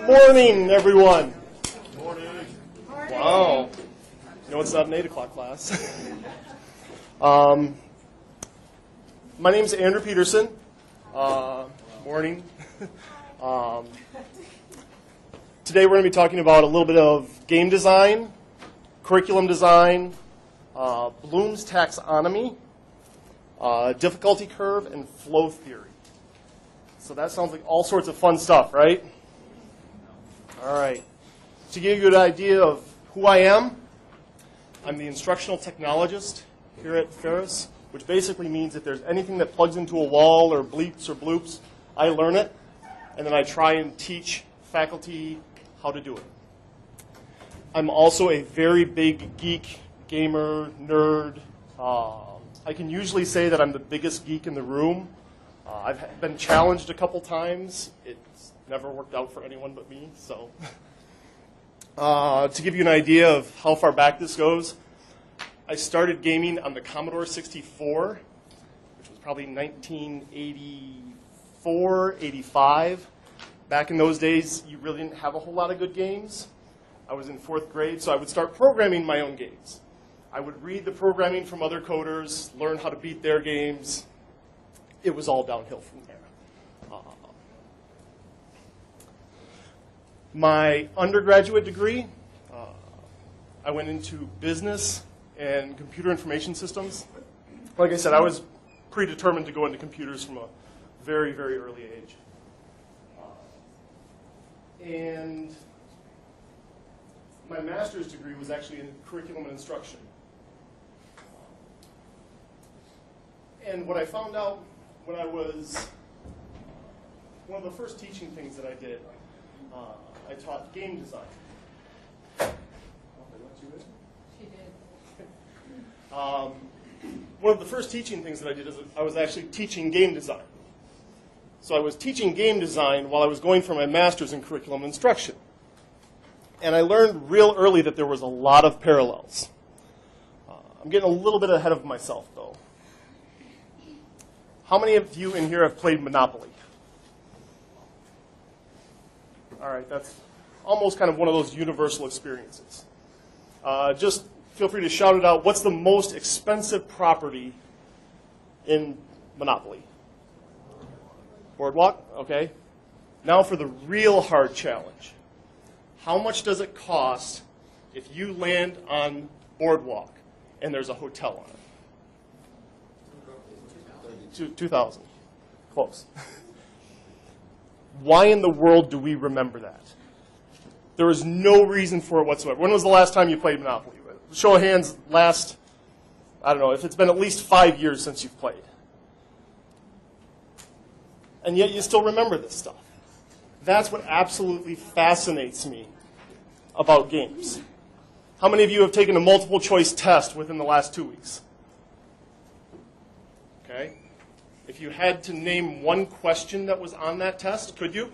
Morning, everyone. Morning. Wow. You know it's not an 8 o'clock class. My name's Andrew Peterson. Morning. Today we're going to be talking about a little bit of game design, curriculum design, Bloom's taxonomy, difficulty curve, and flow theory. So that sounds like all sorts of fun stuff, right? All right. To give you an idea of who I am, I'm the instructional technologist here at Ferris, which basically means if there's anything that plugs into a wall or bleeps or bloops, I learn it, and then I try and teach faculty how to do it. I'm also a very big geek, gamer, nerd. I can usually say that I'm the biggest geek in the room. I've been challenged a couple times. It's never worked out for anyone but me. So, to give you an idea of how far back this goes, I started gaming on the Commodore 64, which was probably 1984, 85. Back in those days, you really didn't have a whole lot of good games. I was in 4th grade, so I would start programming my own games. I would read the programming from other coders, learn how to beat their games. It was all downhill from there. My undergraduate degree, I went into business and computer information systems. Like I said, I was predetermined to go into computers from a very, very early age. And my master's degree was actually in curriculum and instruction. And what I found out when I was, one of the first teaching things that I did, I taught game design. She did. One of the first teaching things that I did is I was actually teaching game design. So I was teaching game design while I was going for my master's in curriculum instruction. And I learned real early that there was a lot of parallels. I'm getting a little bit ahead of myself, though. How many of you in here have played Monopoly? All right, that's almost kind of one of those universal experiences. Just feel free to shout it out. What's the most expensive property in Monopoly? Boardwalk? Okay. Now for the real hard challenge. How much does it cost if you land on Boardwalk and there's a hotel on it? 2,000. Close. Why in the world do we remember that? There is no reason for it whatsoever. When was the last time you played Monopoly? Show of hands, last, I don't know, if it's been at least 5 years since you've played. And yet you still remember this stuff. That's what absolutely fascinates me about games. How many of you have taken a multiple choice test within the last 2 weeks? Okay. If you had to name one question that was on that test, could you?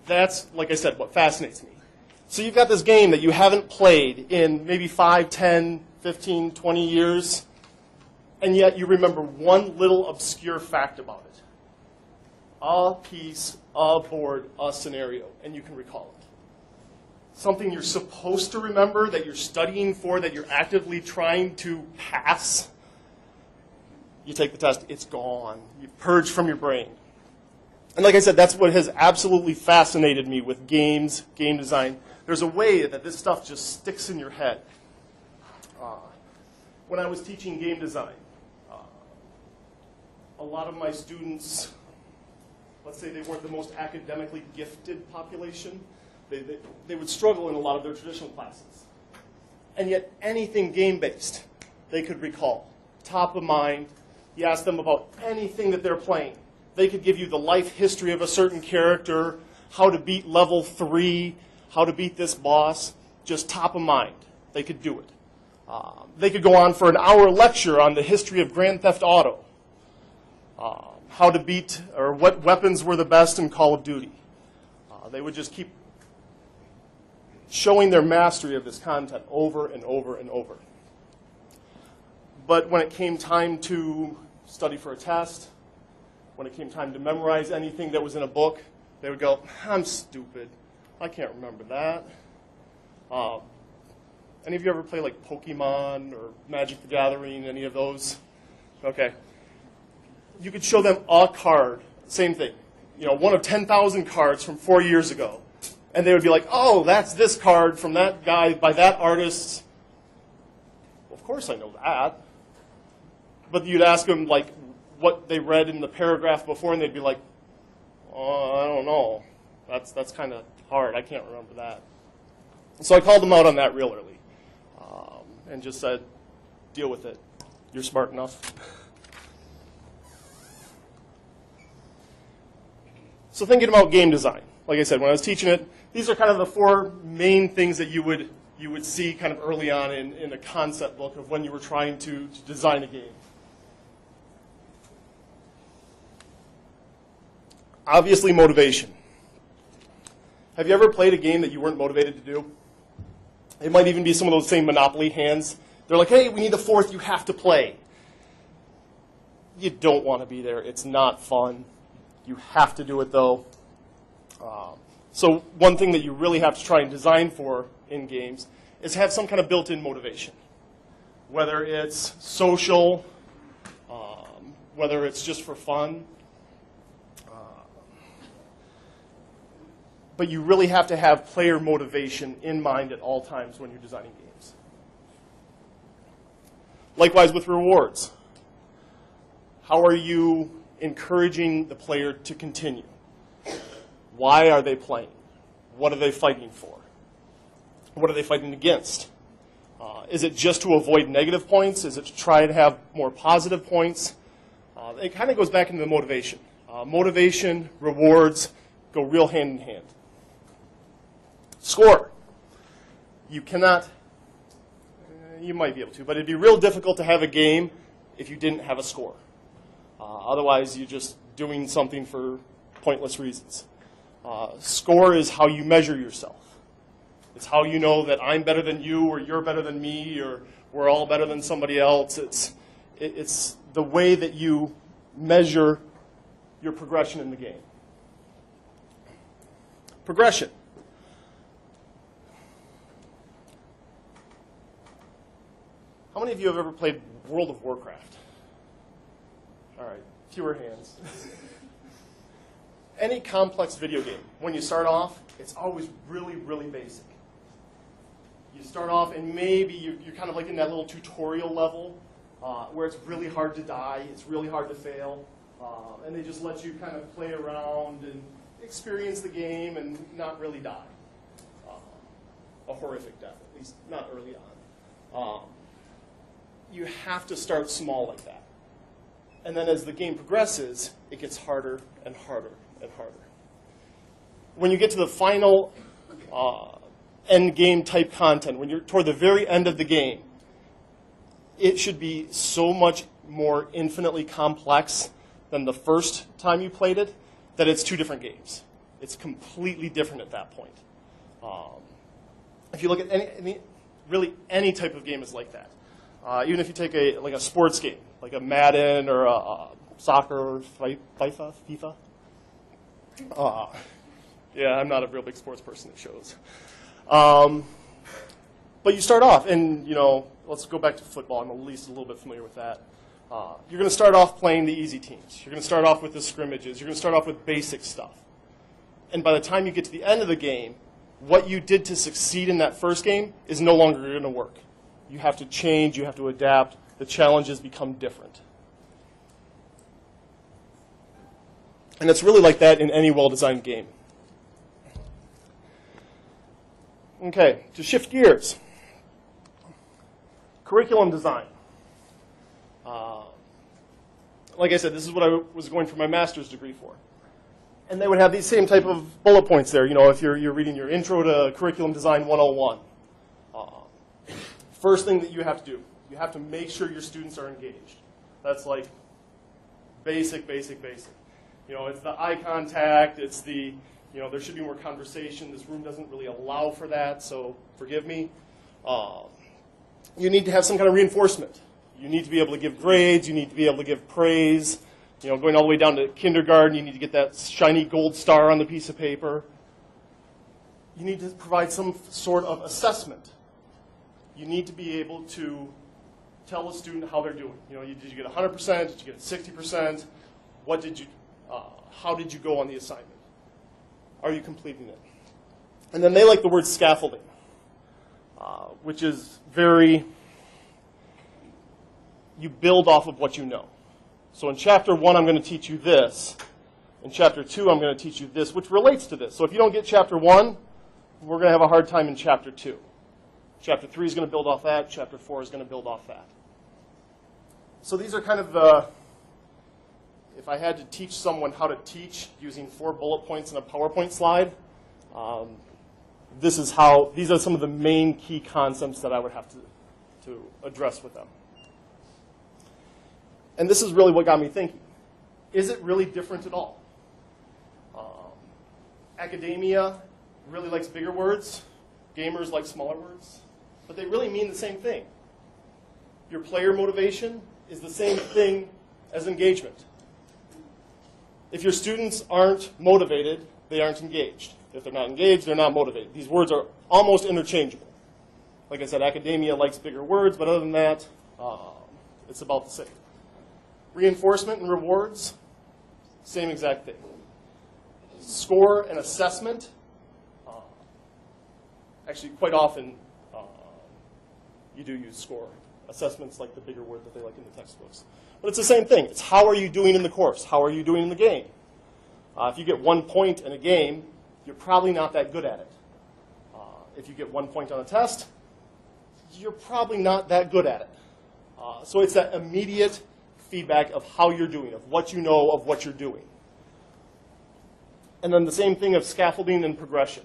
That's, like I said, what fascinates me. So you've got this game that you haven't played in maybe 5, 10, 15, 20 years, and yet you remember one little obscure fact about it. A piece, a board, a scenario, and you can recall it. Something you're supposed to remember, that you're studying for, that you're actively trying to pass. You take the test, it's gone. You purge from your brain. And like I said, that's what has absolutely fascinated me with games, game design. There's a way that this stuff just sticks in your head. When I was teaching game design, a lot of my students, let's say they weren't the most academically gifted population, they would struggle in a lot of their traditional classes. And yet anything game-based they could recall, top of mind. You ask them about anything that they're playing. They could give you the life history of a certain character, how to beat level 3, how to beat this boss, just top of mind. They could do it. They could go on for an hour lecture on the history of Grand Theft Auto, how to beat, or what weapons were the best in Call of Duty. They would just keep showing their mastery of this content over and over and over. But when it came time to study for a test, when it came time to memorize anything that was in a book, they would go, I'm stupid. I can't remember that. Any of you ever play like Pokemon or Magic the Gathering, any of those? Okay. You could show them a card, same thing. You know, one of 10,000 cards from 4 years ago. And they would be like, oh, that's this card from that guy by that artist. Well, of course I know that. But you'd ask them like what they read in the paragraph before, and they'd be like, oh, I don't know. That's kind of hard. I can't remember that. So I called them out on that real early and just said, deal with it. You're smart enough. So thinking about game design, like I said, when I was teaching it, these are kind of the 4 main things that you would see kind of early on in a concept book of when you were trying to design a game. Obviously, motivation. Have you ever played a game that you weren't motivated to do? It might even be some of those same Monopoly hands. They're like, hey, we need a 4th, you have to play. You don't want to be there. It's not fun. You have to do it, though. So one thing that you really have to try and design for in games is have some kind of built-in motivation. Whether it's social, whether it's just for fun. But you really have to have player motivation in mind at all times when you're designing games. Likewise with rewards. How are you encouraging the player to continue? Why are they playing? What are they fighting for? What are they fighting against? Is it just to avoid negative points? Is it to try to have more positive points? It kind of goes back into the motivation. Motivation, rewards go real hand in hand. Score. You cannot, you might be able to, but it'd be real difficult to have a game if you didn't have a score. Otherwise, you're just doing something for pointless reasons. Score is how you measure yourself. It's how you know that I'm better than you, or you're better than me, or we're all better than somebody else. It's the way that you measure your progression in the game. Progression. How many of you have ever played World of Warcraft? All right, fewer hands. Any complex video game, when you start off, it's always really, really basic. You start off, and maybe you're kind of like in that little tutorial level where it's really hard to die, it's really hard to fail, and they just let you kind of play around and experience the game and not really die. A horrific death, at least not early on. You have to start small like that. And then as the game progresses, it gets harder and harder and harder. When you get to the final end game type content, when you're toward the very end of the game, it should be so much more infinitely complex than the first time you played it that it's 2 different games. It's completely different at that point. If you look at really any type of game is like that. Even if you take a sports game, like a Madden or a soccer or FIFA. Yeah, I'm not a real big sports person, it shows. But you start off, and let's go back to football. I'm at least a little bit familiar with that. You're going to start off playing the easy teams. You're going to start off with the scrimmages. You're going to start off with basic stuff. And by the time you get to the end of the game, what you did to succeed in that first game is no longer going to work. You have to change. You have to adapt. The challenges become different. And it's really like that in any well-designed game. Okay, to shift gears. Curriculum design. Like I said, this is what I was going for my master's degree for. And they would have these same type of bullet points there. You know, if you're reading your Intro to Curriculum Design 101. First thing that you have to do, you have to make sure your students are engaged. That's like basic. You know, it's the eye contact, it's the, you know, there should be more conversation. This room doesn't really allow for that, so forgive me. You need to have some kind of reinforcement. You need to be able to give grades, you need to be able to give praise. You know, going all the way down to kindergarten, you need to get that shiny gold star on the piece of paper. You need to provide some sort of assessment. You need to be able to tell a student how they're doing. You know, did you get 100%? Did you get 60%? What did you, how did you go on the assignment? Are you completing it? And then they like the word scaffolding, which is very, you build off of what you know. So in chapter 1, I'm going to teach you this. In chapter 2, I'm going to teach you this, which relates to this. So if you don't get chapter 1, we're going to have a hard time in chapter 2. Chapter 3 is going to build off that. Chapter 4 is going to build off that. So these are kind of the, if I had to teach someone how to teach using 4 bullet points in a PowerPoint slide, these are some of the main key concepts that I would have to address with them. And this is really what got me thinking. Is it really different at all? Academia really likes bigger words. Gamers like smaller words. But they really mean the same thing. Your player motivation is the same thing as engagement. If your students aren't motivated, they aren't engaged. If they're not engaged, they're not motivated. These words are almost interchangeable. Like I said, academia likes bigger words, but other than that, it's about the same. Reinforcement and rewards, same exact thing. Score and assessment, actually quite often you do use score. Assessment's like the bigger word that they like in the textbooks. But it's the same thing. It's how are you doing in the course? How are you doing in the game? If you get 1 point in a game, you're probably not that good at it. If you get 1 point on a test, you're probably not that good at it. So it's that immediate feedback of how you're doing, of what you know, of what you're doing. And then the same thing of scaffolding and progression.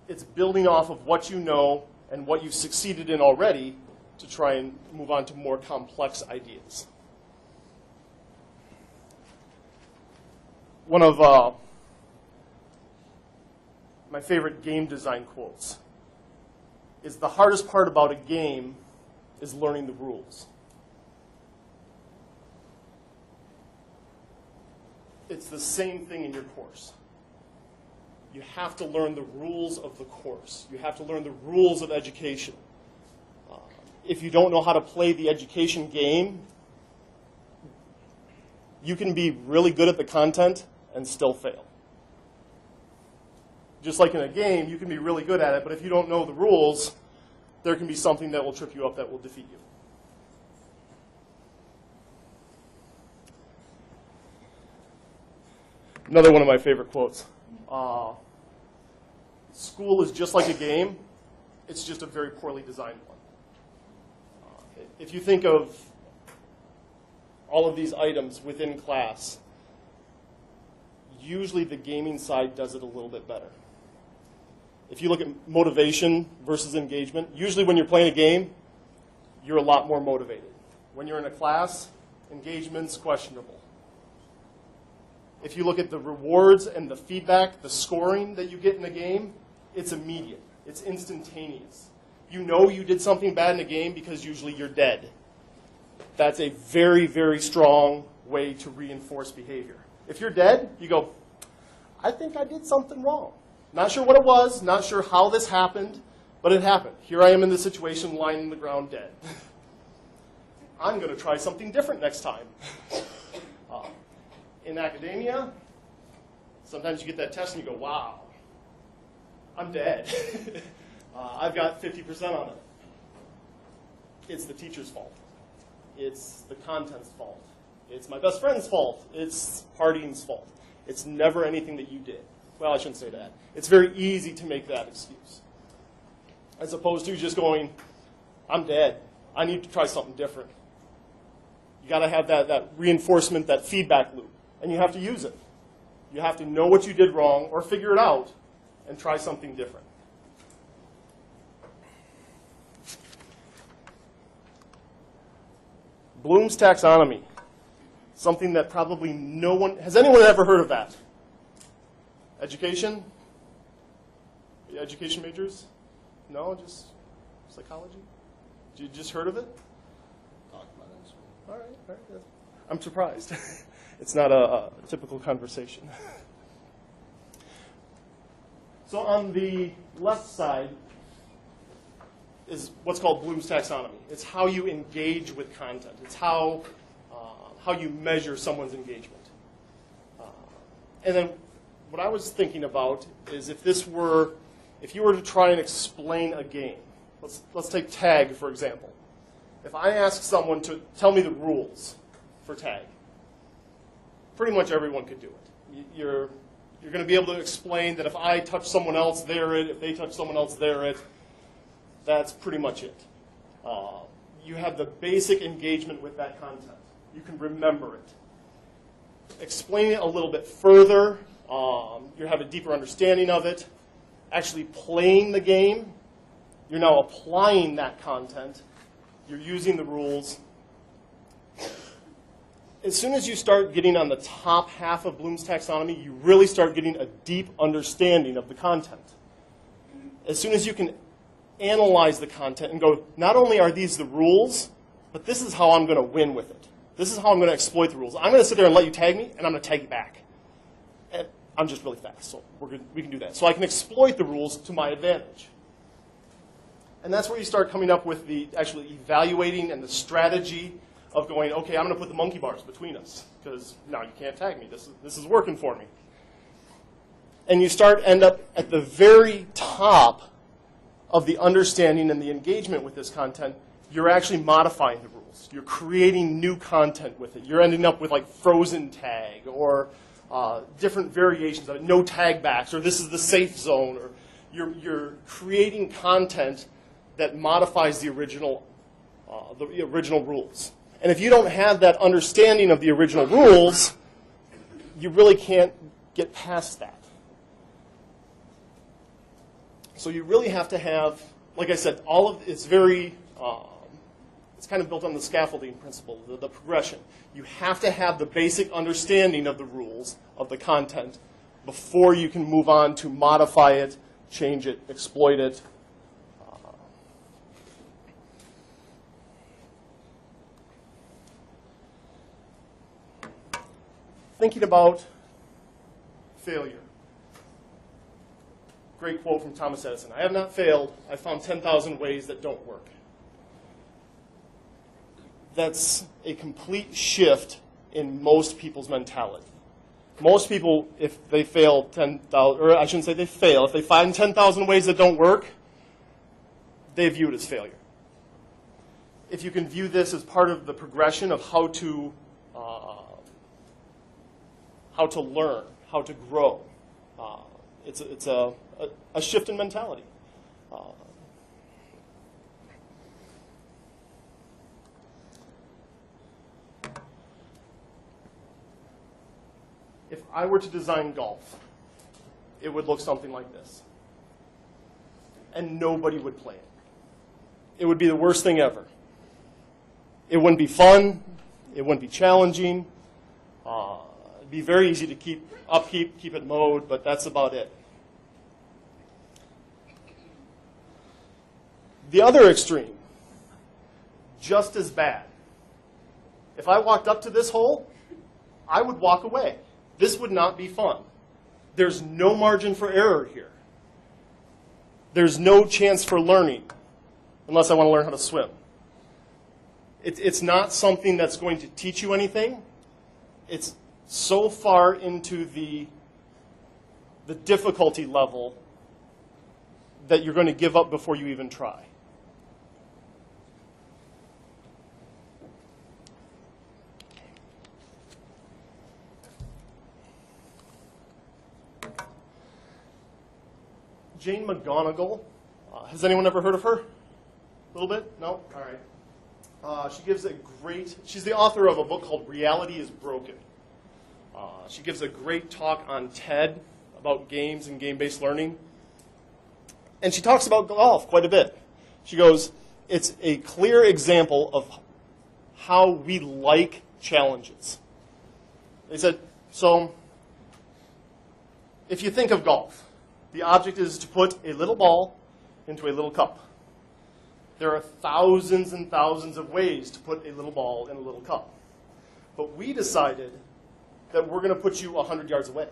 It's building off of what you know and what you've succeeded in already to try and move on to more complex ideas. One of my favorite game design quotes is, the hardest part about a game is learning the rules. It's the same thing in your course. You have to learn the rules of the course. You have to learn the rules of education. If you don't know how to play the education game, you can be really good at the content and still fail. Just like in a game, you can be really good at it, but if you don't know the rules, there can be something that will trip you up that will defeat you. Another one of my favorite quotes. School is just like a game. It's just a very poorly designed one. If you think of all of these items within class, usually the gaming side does it a little bit better. If you look at motivation versus engagement, usually when you're playing a game, you're a lot more motivated. When you're in a class, engagement's questionable. If you look at the rewards and the feedback, the scoring that you get in a game, it's immediate. It's instantaneous. You know you did something bad in a game because usually you're dead. That's a very, very strong way to reinforce behavior. If you're dead, you go, I think I did something wrong. Not sure what it was, not sure how this happened, but it happened. Here I am in this situation, lying on the ground dead. I'm going to try something different next time. In academia, sometimes you get that test and you go, wow, I'm dead. I've got 50% on it. It's the teacher's fault. It's the content's fault. It's my best friend's fault. It's partying's fault. It's never anything that you did. Well, I shouldn't say that. It's very easy to make that excuse. As opposed to just going, I'm dead. I need to try something different. You got to have that reinforcement, that feedback loop, and you have to use it. You have to know what you did wrong or figure it out and try something different. Bloom's taxonomy, something that probably no one, has anyone ever heard of that? Education? Education majors? No, just psychology? You just heard of it? Talk about it in school. All right. I'm surprised. It's not a typical conversation. So on the left side is what's called Bloom's taxonomy. It's how you engage with content. It's how you measure someone's engagement. And then what I was thinking about is if you were to try and explain a game. Let's take tag, for example. If I ask someone to tell me the rules for tag, pretty much everyone could do it. You're going to be able to explain that if I touch someone else, they're it. If they touch someone else, they're it. That's pretty much it. You have the basic engagement with that content. You can remember it. Explain it a little bit further. You have a deeper understanding of it. Actually playing the game, you're now applying that content. You're using the rules. As soon as you start getting on the top half of Bloom's taxonomy, you really start getting a deep understanding of the content. As soon as you can analyze the content and go, not only are these the rules, but this is how I'm going to win with it. This is how I'm going to exploit the rules. I'm going to sit there and let you tag me, and I'm going to tag you back. And I'm just really fast, so we can do that. So I can exploit the rules to my advantage. And that's where you start coming up with the actually evaluating and the strategy of going, okay, I'm going to put the monkey bars between us because now you can't tag me. This is working for me. And you end up at the very top of the understanding and the engagement with this content. You're actually modifying the rules. You're creating new content with it. You're ending up with like frozen tag or different variations of it, no tag backs, or this is the safe zone. Or you're creating content that modifies the original rules. And if you don't have that understanding of the original rules, you really can't get past that. So you really have to have, like I said, it's very, it's kind of built on the scaffolding principle, the progression. You have to have the basic understanding of the rules, of the content, before you can move on to modify it, change it, exploit it. Thinking about failure. Great quote from Thomas Edison. I have not failed. I found 10,000 ways that don't work. That's a complete shift in most people's mentality. Most people, if they fail 10,000, or I shouldn't say they fail, if they find 10,000 ways that don't work, they view it as failure. If you can view this as part of the progression of how to learn, how to grow, it's a shift in mentality. If I were to design golf, it would look something like this. And nobody would play it. It would be the worst thing ever. It wouldn't be fun. It wouldn't be challenging. It'd be very easy to keep it mode, but that's about it. The other extreme, just as bad. If I walked up to this hole, I would walk away. This would not be fun. There's no margin for error here. There's no chance for learning, unless I want to learn how to swim. It's not something that's going to teach you anything. It's so far into the difficulty level that you're going to give up before you even try. Jane McGonigal. Has anyone ever heard of her? A little bit? No? All right. She's the author of a book called Reality is Broken. She gives a great talk on TED about games and game-based learning. And she talks about golf quite a bit. She goes, it's a clear example of how we like challenges. They said, so if you think of golf, the object is to put a little ball into a little cup. There are thousands and thousands of ways to put a little ball in a little cup. But we decided that we're going to put you 100 yards away.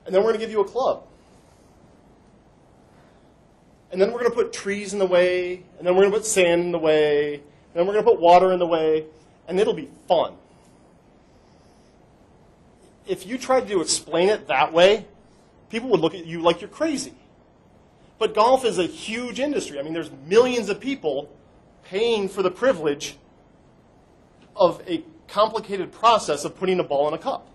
And then we're going to give you a club. And then we're going to put trees in the way, and then we're going to put sand in the way, and then we're going to put water in the way, and it'll be fun. If you tried to explain it that way, people would look at you like you're crazy. But golf is a huge industry. I mean, there's millions of people paying for the privilege of a complicated process of putting a ball in a cup.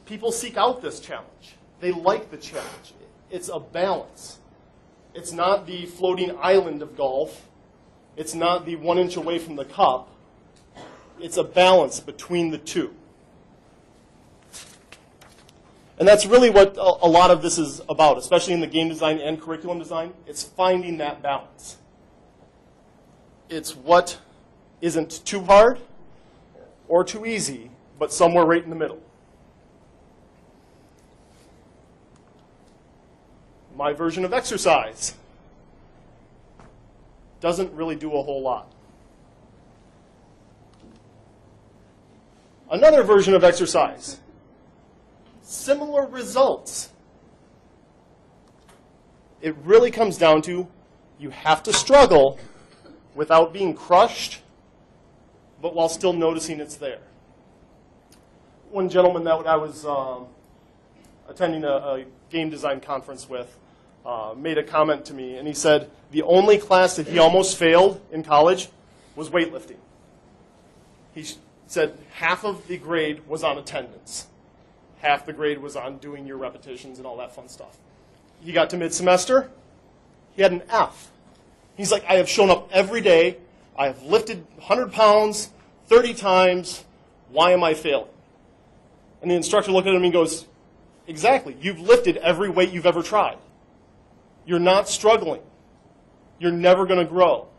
People seek out this challenge. They like the challenge. It's a balance. It's not the floating island of golf. It's not the 1 inch away from the cup. It's a balance between the two. And that's really what a lot of this is about, especially in the game design and curriculum design. It's finding that balance. It's what isn't too hard or too easy, but somewhere right in the middle. My version of exercise doesn't really do a whole lot. Another version of exercise, similar results. It really comes down to you have to struggle without being crushed, but while still noticing it's there. One gentleman that I was attending a game design conference with made a comment to me, and he said the only class that he almost failed in college was weightlifting. He said half of the grade was on attendance. Half the grade was on doing your repetitions and all that fun stuff. He got to mid-semester, he had an F. He's like, I have shown up every day, I have lifted 100 pounds 30 times, why am I failing? And the instructor looked at him and goes, exactly, you've lifted every weight you've ever tried. You're not struggling. You're never going to grow.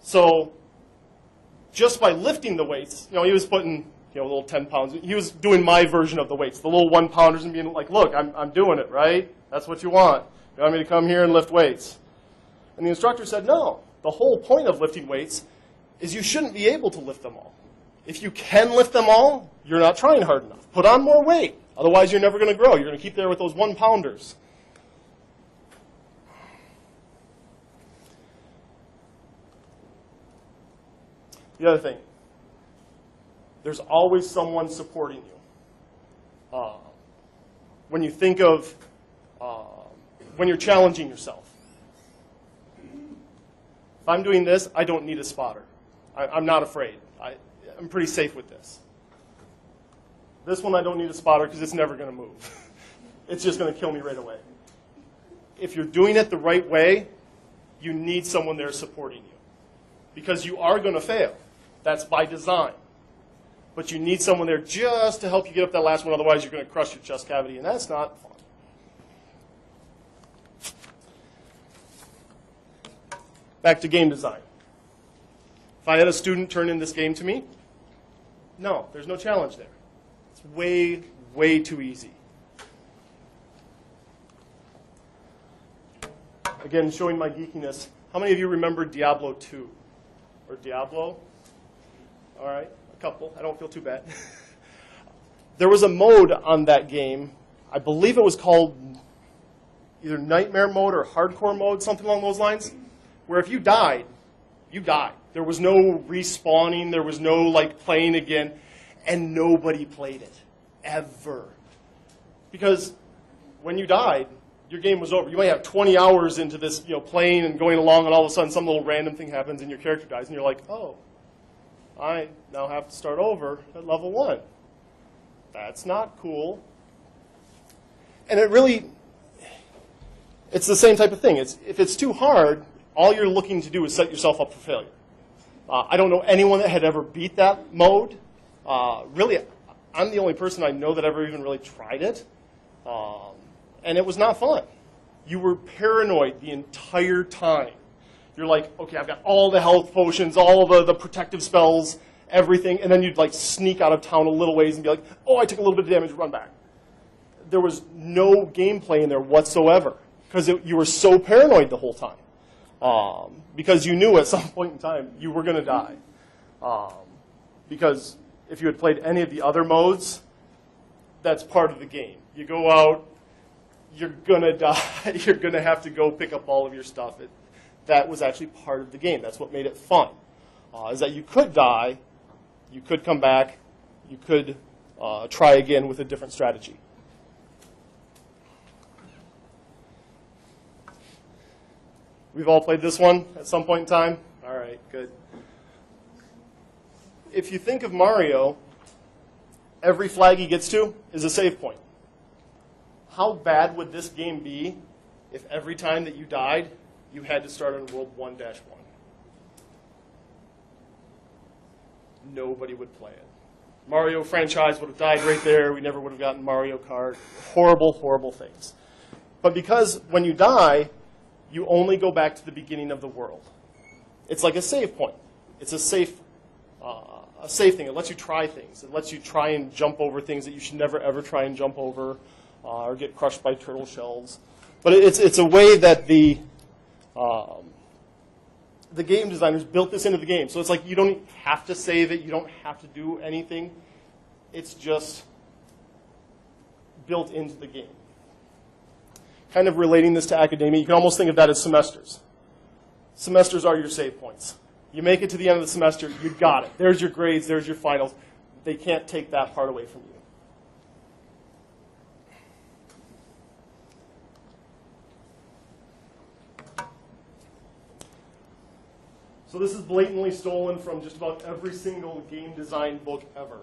So just by lifting the weights, he was putting a little 10 pounds. He was doing my version of the weights, the little 1 pounders, and being like, look, I'm doing it, right? That's what you want. You want me to come here and lift weights? And the instructor said, no. The whole point of lifting weights is you shouldn't be able to lift them all. If you can lift them all, you're not trying hard enough. Put on more weight. Otherwise, you're never going to grow. You're going to keep there with those 1 pounders. The other thing, there's always someone supporting you. When you think of when you're challenging yourself. If I'm doing this, I don't need a spotter. I'm not afraid. I'm pretty safe with this. This one I don't need a spotter because it's never going to move. It's just going to kill me right away. If you're doing it the right way, you need someone there supporting you. Because you are going to fail. That's by design. But you need someone there just to help you get up that last one, otherwise you're going to crush your chest cavity, and that's not fun. Back to game design. If I had a student turn in this game to me, no, there's no challenge there. It's way, way too easy. Again, showing my geekiness. How many of you remember Diablo 2? Or Diablo? All right, a couple. I don't feel too bad. There was a mode on that game. I believe it was called either Nightmare Mode or Hardcore Mode, something along those lines, where if you died, you died. There was no respawning. There was no playing again. And nobody played it, ever. Because when you died, your game was over. You might have 20 hours into this, playing and going along, and all of a sudden some little random thing happens and your character dies, and you're like, oh, I now have to start over at level 1. That's not cool. And it's the same type of thing. If it's too hard, all you're looking to do is set yourself up for failure. I don't know anyone that had ever beat that mode. Really, I'm the only person I know that ever even really tried it. And it was not fun. You were paranoid the entire time. You're like, okay, I've got all the health potions, all the protective spells, everything, and then you'd like sneak out of town a little ways and be like, oh, I took a little bit of damage, run back. There was no gameplay in there whatsoever because you were so paranoid the whole time. Because you knew at some point in time you were going to die. Because if you had played any of the other modes, that's part of the game. You go out, you're going to die. You're going to have to go pick up all of your stuff. That was actually part of the game. That's what made it fun, is that you could die, you could come back, you could try again with a different strategy. We've all played this one at some point in time? All right, good. If you think of Mario, every flag he gets to is a save point. How bad would this game be if every time that you died, you had to start on World 1-1? Nobody would play it. Mario franchise would have died right there. We never would have gotten Mario Kart. Horrible, horrible things. But because when you die, you only go back to the beginning of the world. It's like a save point. It's a safe thing. It lets you try things. It lets you try and jump over things that you should never, ever try and jump over or get crushed by turtle shells. But it's a way that the game designers built this into the game. So it's like you don't have to save it. You don't have to do anything. It's just built into the game. Kind of relating this to academia, you can almost think of that as semesters. Semesters are your save points. You make it to the end of the semester, you got it. There's your grades, there's your finals. They can't take that part away from you. So this is blatantly stolen from just about every single game design book ever.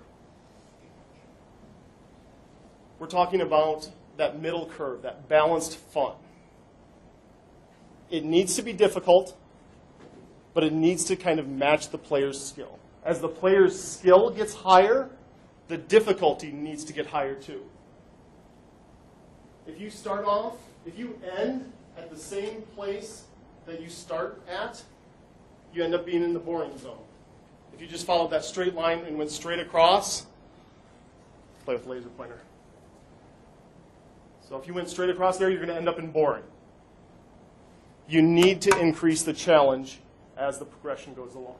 We're talking about that middle curve, that balanced fun. It needs to be difficult, but it needs to kind of match the player's skill. As the player's skill gets higher, the difficulty needs to get higher too. If you start off, if you end at the same place that you start at, you end up being in the boring zone. If you just followed that straight line and went straight across, play with laser pointer. So if you went straight across there, you're going to end up in boring. You need to increase the challenge as the progression goes along.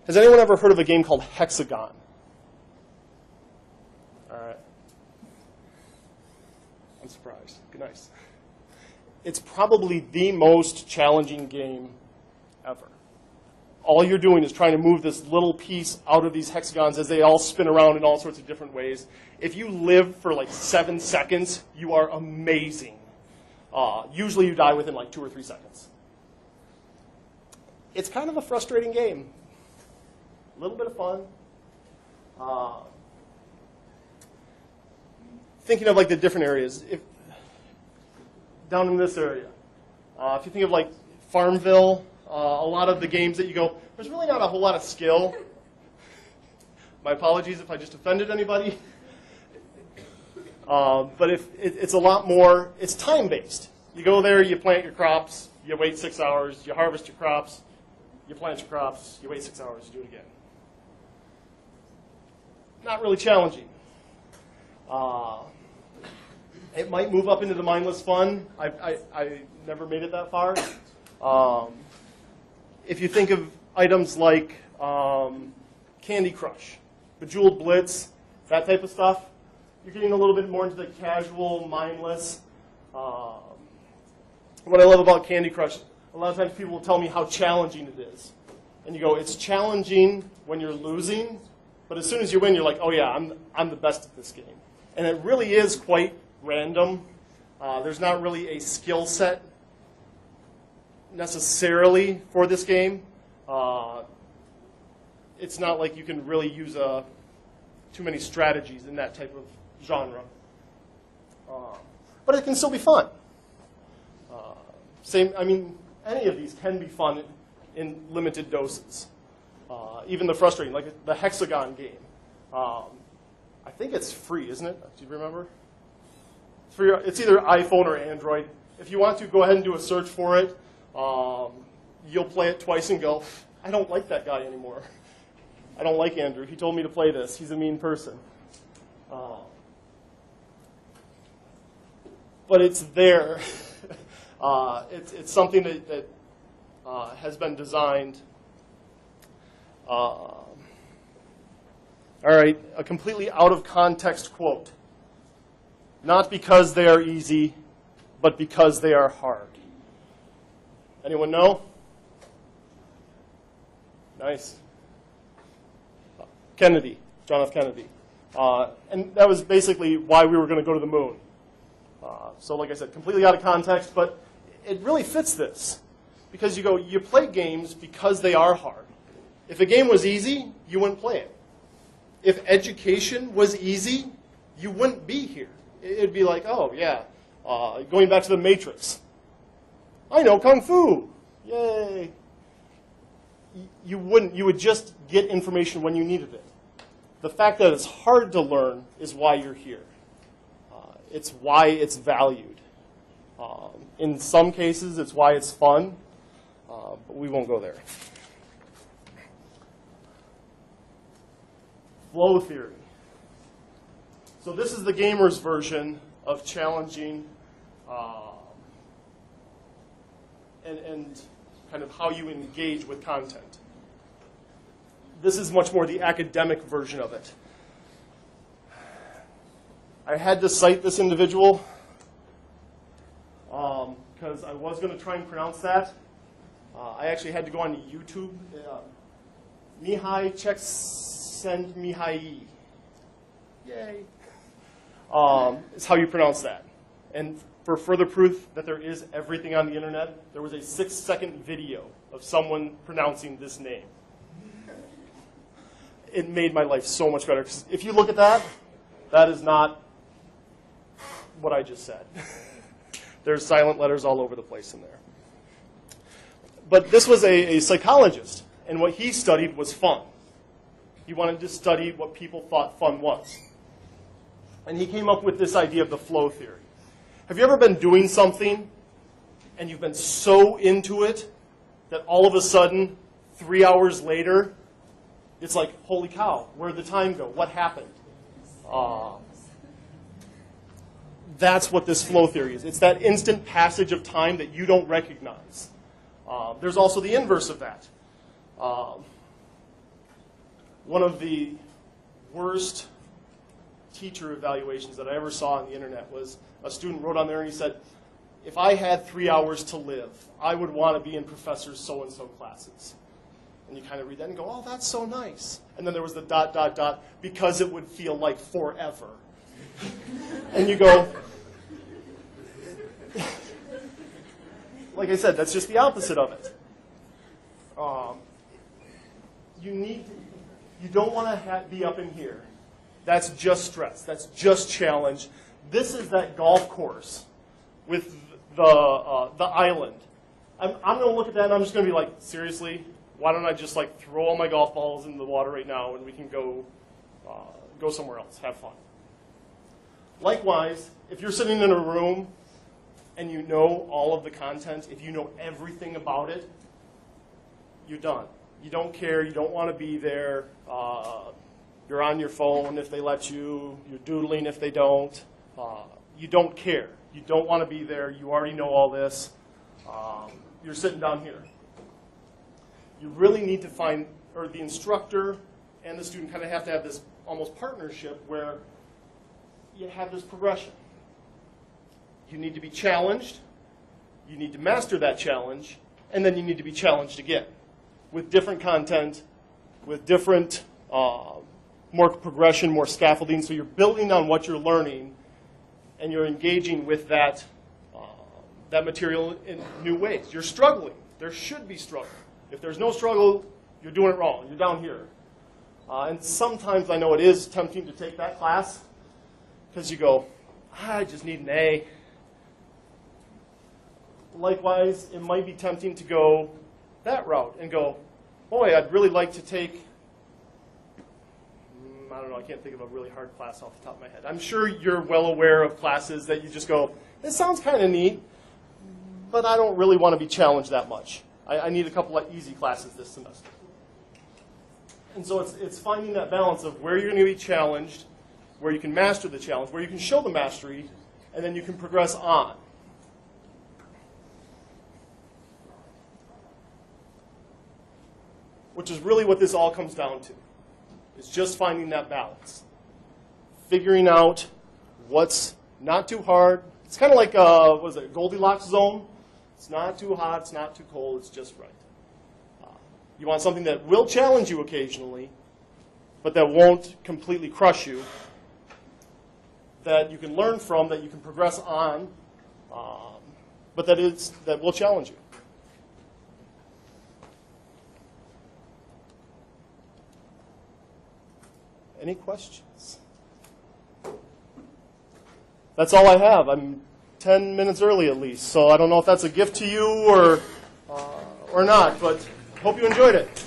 Has anyone ever heard of a game called Hexagon? All right. I'm surprised. Good, nice. It's probably the most challenging game ever. All you're doing is trying to move this little piece out of these hexagons as they all spin around in all sorts of different ways. If you live for like 7 seconds, you are amazing. Usually you die within like 2 or 3 seconds. It's kind of a frustrating game. A little bit of fun. Thinking of like the different areas. Down in this area, if you think of like Farmville, a lot of the games that you go, there's really not a whole lot of skill. My apologies if I just offended anybody. But it's a lot more, it's time-based. You go there, you plant your crops, you wait 6 hours, you harvest your crops, you plant your crops, you wait 6 hours, you do it again. Not really challenging. It might move up into the mindless fun. I never made it that far. If you think of items like Candy Crush, Bejeweled Blitz, that type of stuff, you're getting a little bit more into the casual, mindless. What I love about Candy Crush, a lot of times people will tell me how challenging it is. And you go, it's challenging when you're losing, but as soon as you win, you're like, oh yeah, I'm the best at this game. And it really is quite random. There's not really a skill set necessarily for this game. it's not like you can really use too many strategies in that type of genre. But it can still be fun. Any of these can be fun in limited doses. Even the frustrating, like the Hexagon game. I think it's free, isn't it? Do you remember? It's free. It's either iPhone or Android. If you want to, go ahead and do a search for it. You'll play it twice and go, I don't like that guy anymore. I don't like Andrew. He told me to play this. He's a mean person. But it's there. It's something that has been designed. All right, a completely out of context quote. Not because they are easy, but because they are hard. Anyone know? Nice. Kennedy, John F. Kennedy. And that was basically why we were going to go to the moon. So like I said, completely out of context, but it really fits this. Because you play games because they are hard. If a game was easy, you wouldn't play it. If education was easy, you wouldn't be here. It'd be like, oh, yeah, going back to the Matrix. I know Kung Fu. Yay. You wouldn't. You would just get information when you needed it. The fact that it's hard to learn is why you're here. It's why it's valued. In some cases, it's why it's fun, but we won't go there. Flow theory. So this is the gamer's version of challenging and kind of how you engage with content. This is much more the academic version of it. I had to cite this individual because I was going to try and pronounce that. I actually had to go on YouTube. Mihai Csikszentmihalyi. Yay. Is how you pronounce that. And for further proof that there is everything on the internet, there was a 6-second video of someone pronouncing this name. It made my life so much better. 'Cause if you look at that, that is not what I just said. There's silent letters all over the place in there. But this was a psychologist, and what he studied was fun. He wanted to study what people thought fun was. And he came up with this idea of the flow theory. Have you ever been doing something and you've been so into it that all of a sudden, 3 hours later, it's like, holy cow, where'd the time go? What happened? That's what this flow theory is. It's that instant passage of time that you don't recognize. There's also the inverse of that. One of the worst teacher evaluations that I ever saw on the internet was a student wrote on there and he said, if I had 3 hours to live, I would want to be in Professor so-and-so classes. And you kind of read that and go, oh, that's so nice. And then there was the ... because it would feel like forever. And you go, like I said, that's just the opposite of it. You don't want to be up in here. That's just stress. That's just challenge. This is that golf course with the island. I'm going to look at that and I'm just going to be like, seriously, why don't I just like throw all my golf balls in the water right now and we can go somewhere else, have fun. Likewise, if you're sitting in a room and you know all of the content, if you know everything about it, you're done. You don't care. You don't want to be there. You're on your phone if they let you. You're doodling if they don't. You don't care. You don't want to be there. You already know all this. You're sitting down here. You really need to find, or the instructor and the student kind of have to have this almost partnership where you have this progression. You need to be challenged. You need to master that challenge. And then you need to be challenged again with different content, with different, more progression, more scaffolding. So you're building on what you're learning and you're engaging with that, that material in new ways. You're struggling. There should be struggle. If there's no struggle, you're doing it wrong. You're down here. And sometimes I know it is tempting to take that class because you go, I just need an A. Likewise, it might be tempting to go that route and go, boy, I'd really like to take, I don't know, I can't think of a really hard class off the top of my head. I'm sure you're well aware of classes that you just go, this sounds kind of neat, but I don't really want to be challenged that much. I need a couple of easy classes this semester. And so it's finding that balance of where you're going to be challenged, where you can master the challenge, where you can show the mastery, and then you can progress on. Which is really what this all comes down to, is just finding that balance. Figuring out what's not too hard. It's kind of like, what is it, Goldilocks zone? It's not too hot, it's not too cold, it's just right. You want something that will challenge you occasionally, but that won't completely crush you, that you can learn from, that you can progress on, but that will challenge you. Any questions? That's all I have. I'm 10 minutes early at least, so I don't know if that's a gift to you or not, but hope you enjoyed it.